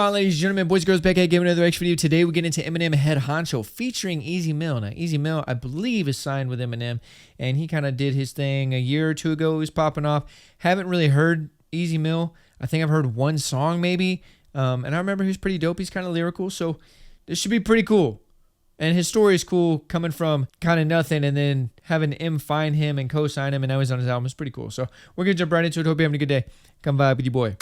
on, ladies and gentlemen, boys and girls, back at giving another extra video. Today we get into Eminem Head Honcho featuring Easy Mill. Now, Easy Mill, I believe, is signed with Eminem, and he kind of did his thing a year or two ago. He was popping off. Haven't really heard Easy Mill. I think I've heard one song maybe, and I remember he was pretty dope. He's kind of lyrical, so this should be pretty cool. And his story is cool, coming from kind of nothing and then having M find him and co-sign him, and now he's on his album. It's pretty cool. So we're going to jump right into it. Hope you're having a good day. Come vibe with your boy.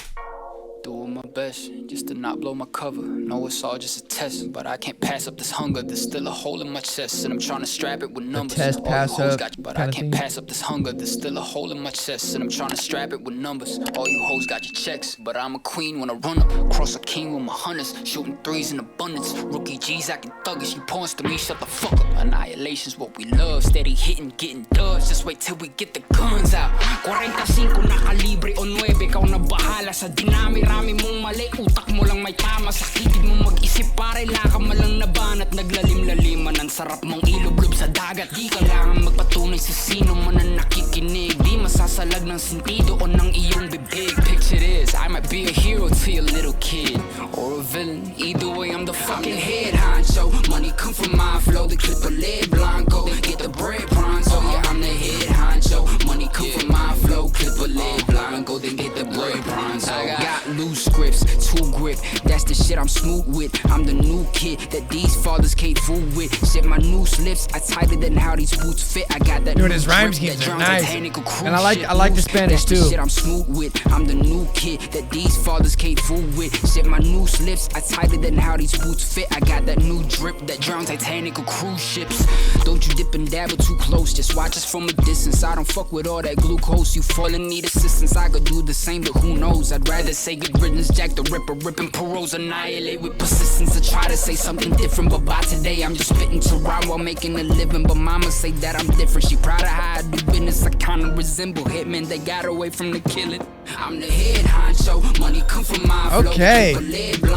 Doing my best just to not blow my cover. Know it's all just a test, but I can't pass up this hunger. There's still a hole in my chest, and I'm trying to strap it with numbers. Test, pass up, but I can't pass up this hunger. There's still a hole in my chest, and I'm trying to strap it with numbers. All you hoes got your checks, but I'm a queen when I run up. Cross a king with my hunters, shooting threes in abundance. Rookie G's acting thuggish, you pawns to me, shut the fuck up. Annihilation's what we love, steady hitting, getting dubs. Just wait till we get the guns out. 45 na kalibre o 9, ikaw na bahala sa dinami-rami mong mali. Utak mo lang may tama, sakitid mo mag-isip pare. Laka malang nabanat, naglalim-laliman. Ang sarap mong ilublob sa dagat. Di kailangan magpatunay sa sino man ang nakikinig. Di masasalag ng sentido o ng iyong bibig. Picture this, I might be a hero to your little kid, or a villain, either way I'm the fucking head honcho. Money come from my flow, the clip a lead blanco. Get the bread pronto, yeah I'm the head honcho. Money come from my flow, clip a lead blanco. Then get the bread pronto. I got loose scripts, two grip, that's the shit I'm smooth with. I'm the new kid that these fathers can't fool with. Shit, my new slips are tighter than how these boots fit. I got that. Dude, his rhyme schemes are nice, and I like the Spanish too. Shit I'm smooth with. I'm the new kid that these fathers can't fool with. Shit, my new slips are tighter than how these boots fit. I got that new drip that drowns Titanic or cruise ships. Don't you dip and dabble too close, just watch us from a distance. I don't fuck with all that glucose. You fall and need assistance, I could do the same, but who knows? I'd rather say good riddance, Jack the Ripper, ripping parole, annihilate with persistence. I try to say something different, but by today I'm just spitting to rhyme while making a living. But mama say that I'm different, she proud of how I do business. I kinda resemble hitmen, they got away from the killing. I'm the head honcho, money come from my flow. Okay,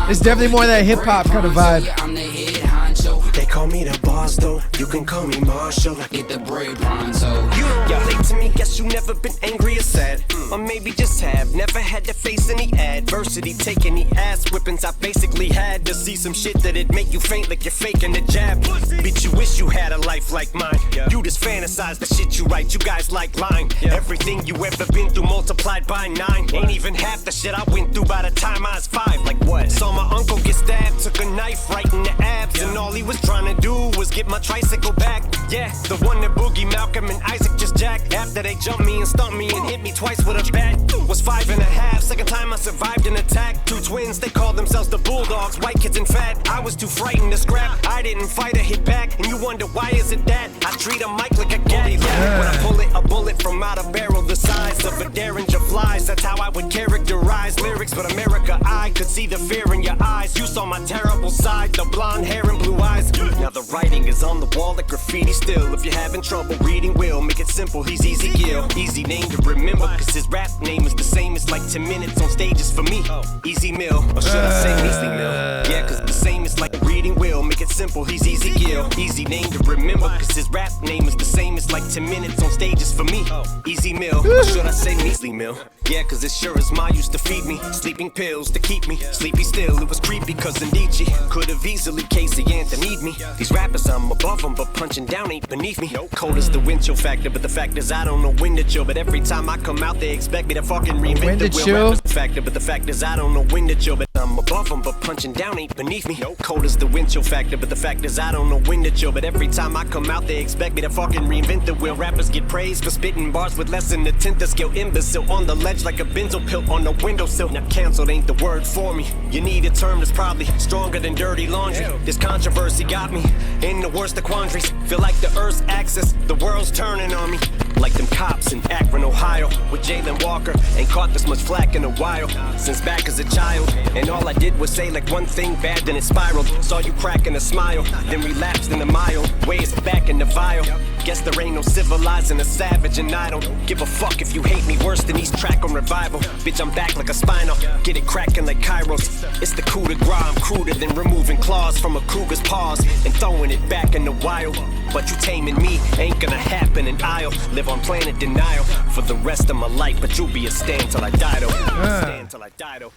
it's definitely more of that hip-hop kind of vibe. Yeah, I'm the head honcho. They call me the boss though, you can call me Marshall. I Get the bread pronto. You relate to me, guess you never been angry or sad, or maybe just have never had to face any adversity, take any ass whippings. I basically had to see some shit that'd make you faint like you're faking a jab. Bitch, you wish you had a life like mine. You just fantasize the shit you write, you guys like lying. Everything you ever been through multiplied by 9. Ain't even half the shit I went through by the time I was 5. Like what? Saw my uncle get stabbed, took a knife right in the abs, and all he was trying to do was get my tricycle back. Yeah, the one that Boogie, Malcolm, and Isaac just jacked. After they jumped me and stumped me and hit me twice with a bat. Was 5.5, second time I survived an attack. 2 twins, they called themselves the Bulldogs, white kids and fat. I was too frightened to scrap, I didn't fight or hit back. And you wonder why is it that I treat a mic like a gat. When I pull it, a bullet from out a barrel the size of a Derringer flies. That's how I would characterize lyrics, but America, I could see the fear in your eyes. You saw my terrible side, the blonde hair and blue eyes. Now the writing is on the wall like graffiti still. If you're having trouble reading, we'll make it simple. He's Easy Gill, easy name to remember, cause his rap name is the same as like 10 minutes on stages for me. Easy Mill, or should I say Measly Mill? Yeah, cause the same is like reading will. Make it simple, he's Easy Gill, easy name to remember, cause his rap name is the same as like 10 minutes on stages for me. Easy Mill, or should I say Measly Mill? Yeah, cause it sure as Ma used to feed me sleeping pills to keep me sleepy still. It was creepy cause of Nietzsche could have easily Casey Anthony'd me. These rappers, I'm above them, but punching down ain't beneath me. Cold as the wind chill factor, but the fact is I don't know when to chill. But every time I come out, they expect me to fucking reinvent the wheel. Rappers factor, but the fact is I don't know when to chill. But I'm above them, but punching down ain't beneath me. Cold as the wind chill factor, but the fact is I don't know when to chill. But every time I come out, they expect me to fucking reinvent the wheel. Rappers get praised for spitting bars with less than a tenth of skill. Imbecile on the ledge like a benzo pill on the windowsill. Now canceled ain't the word for me. You need a term that's probably stronger than dirty laundry. This controversy got me in the worst of quandaries. Feel like the Earth's axis, the world's turning on me. Like them cops in Akron, Ohio, with Jalen Walker. Ain't caught this much flack in a while, since back as a child. And all I did was say like one thing bad, then it spiraled. Saw you cracking a smile, then relapsed in a mile. Way it's back in the vial. Guess there ain't no civilizing a savage, and I don't give a fuck if you hate me worse than East Track on Revival. Bitch, I'm back like a spinal, get it cracking like Kairos. It's the coup de grace, I'm cruder than removing claws from a cougar's paws and throwing it back in the wild. But you taming me ain't gonna happen, and I'll live on planet denial for the rest of my life. But you'll be a stand till I die, though. Stand till I die, though.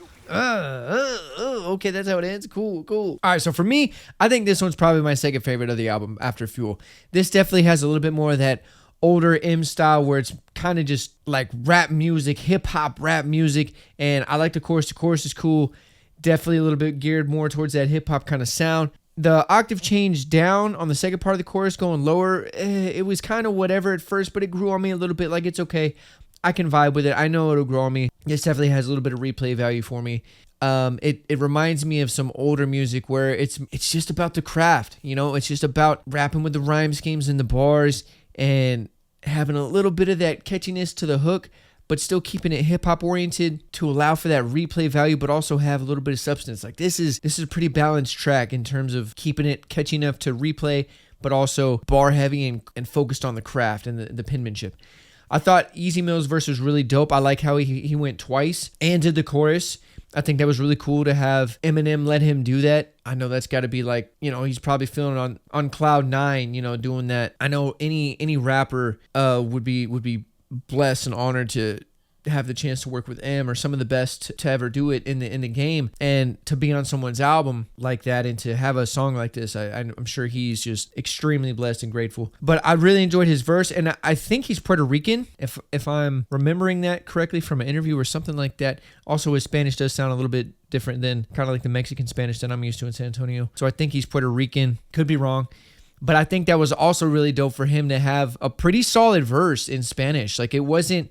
Okay, that's how it ends. Cool. All right, so for me, I think this one's probably my second favorite of the album after Fuel. This definitely has a little bit more of that older M style where it's kind of just like rap music, hip hop rap music, and I like the chorus. The chorus is cool. Definitely a little bit geared more towards that hip hop kind of sound. The octave change down on the second part of the chorus, going lower, it was kind of whatever at first, but it grew on me a little bit. Like, it's okay. I can vibe with it. I know it'll grow on me. This definitely has a little bit of replay value for me. It reminds me of some older music where it's just about the craft, you know? It's just about rapping with the rhyme schemes and the bars and having a little bit of that catchiness to the hook, but still keeping it hip-hop oriented to allow for that replay value, but also have a little bit of substance. Like, this is a pretty balanced track in terms of keeping it catchy enough to replay, but also bar heavy and focused on the craft and the penmanship. I thought Easy Mill's verse was really dope. I like how he went twice and did the chorus. I think that was really cool to have Eminem let him do that. I know that's got to be like, you know, he's probably feeling on cloud nine, you know, doing that. I know any rapper would be blessed and honored to have the chance to work with M or some of the best to ever do it in the game, and to be on someone's album like that and to have a song like this, I'm sure he's just extremely blessed and grateful. But I really enjoyed his verse, and I think he's Puerto Rican, if I'm remembering that correctly from an interview or something like that. Also, his Spanish does sound a little bit different than kind of like the Mexican Spanish that I'm used to in San Antonio. So I think he's Puerto Rican. Could be wrong. But I think that was also really dope for him to have a pretty solid verse in Spanish. Like, it wasn't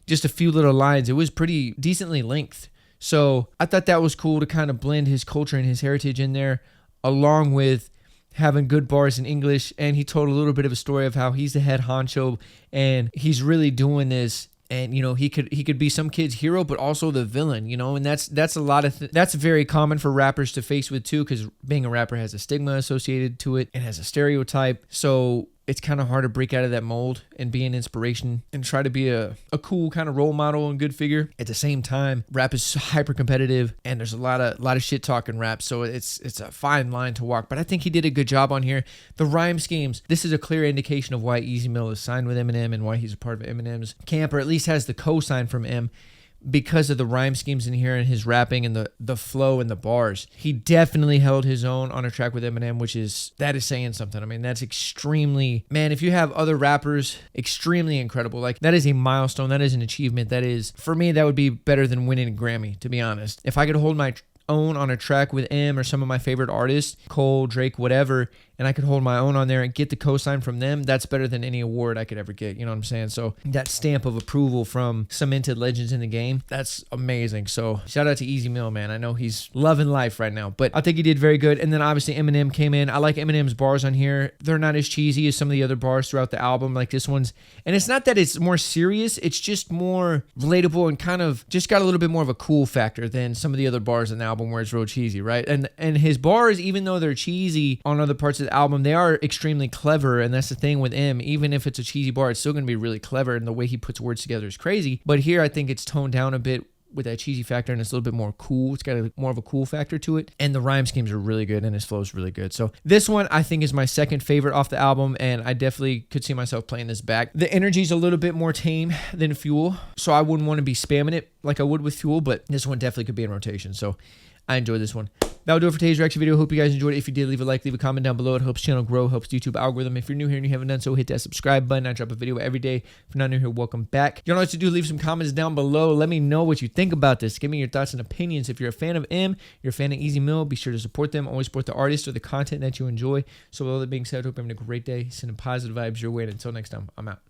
just a few little lines. It was pretty decently length. So I thought that was cool to kind of blend his culture and his heritage in there, along with having good bars in English. And he told a little bit of a story of how he's the head honcho and he's really doing this. And, you know, he could be some kid's hero, but also the villain, you know, and that's a lot of that's very common for rappers to face with too, because being a rapper has a stigma associated to it and has a stereotype. So it's kind of hard to break out of that mold and be an inspiration and try to be a cool kind of role model and good figure. At the same time, rap is hyper competitive and there's a lot of shit talking rap. So it's a fine line to walk, but I think he did a good job on here. The rhyme schemes, this is a clear indication of why Easy Mill is signed with Eminem and why he's a part of Eminem's camp, or at least has the co-sign from M, because of the rhyme schemes in here and his rapping and the flow and the bars. He definitely held his own on a track with Eminem, that is saying something. I mean, that's extremely, man, if you have other rappers, extremely incredible. Like, that is a milestone. That is an achievement. That is, for me, that would be better than winning a Grammy, to be honest. If I could hold my own on a track with M or some of my favorite artists, Cole, Drake, whatever, and I could hold my own on there and get the cosign from them, that's better than any award I could ever get. You know what I'm saying? So that stamp of approval from cemented legends in the game, that's amazing. So shout out to Easy Mill, man. I know he's loving life right now, but I think he did very good. And then obviously Eminem came in. I like Eminem's bars on here. They're not as cheesy as some of the other bars throughout the album, like this one's. And it's not that it's more serious, it's just more relatable and kind of just got a little bit more of a cool factor than some of the other bars in the album where it's real cheesy, right? And his bars, even though they're cheesy on other parts of the album, they are extremely clever, and that's the thing with M. Even if it's a cheesy bar, it's still going to be really clever, and the way he puts words together is crazy. But here I think it's toned down a bit with that cheesy factor, and it's a little bit more cool. It's got more of a cool factor to it, and the rhyme schemes are really good, and his flow is really good. So this one I think is my second favorite off the album, and I definitely could see myself playing this back. The energy's a little bit more tame than Fuel, so I wouldn't want to be spamming it like I would with Fuel, but this one definitely could be in rotation. So I enjoyed this one. That'll do it for today's reaction video. Hope you guys enjoyed it. If you did, leave a like, leave a comment down below. It helps channel grow, helps the YouTube algorithm. If you're new here and you haven't done so, hit that subscribe button. I drop a video every day. If you're not new here, welcome back. You know what to do. Leave some comments down below. Let me know what you think about this. Give me your thoughts and opinions. If you're a fan of M, you're a fan of Easy Mill, be sure to support them. Always support the artist or the content that you enjoy. So with all that being said, I hope you're having a great day. Sending positive vibes your way. And until next time, I'm out.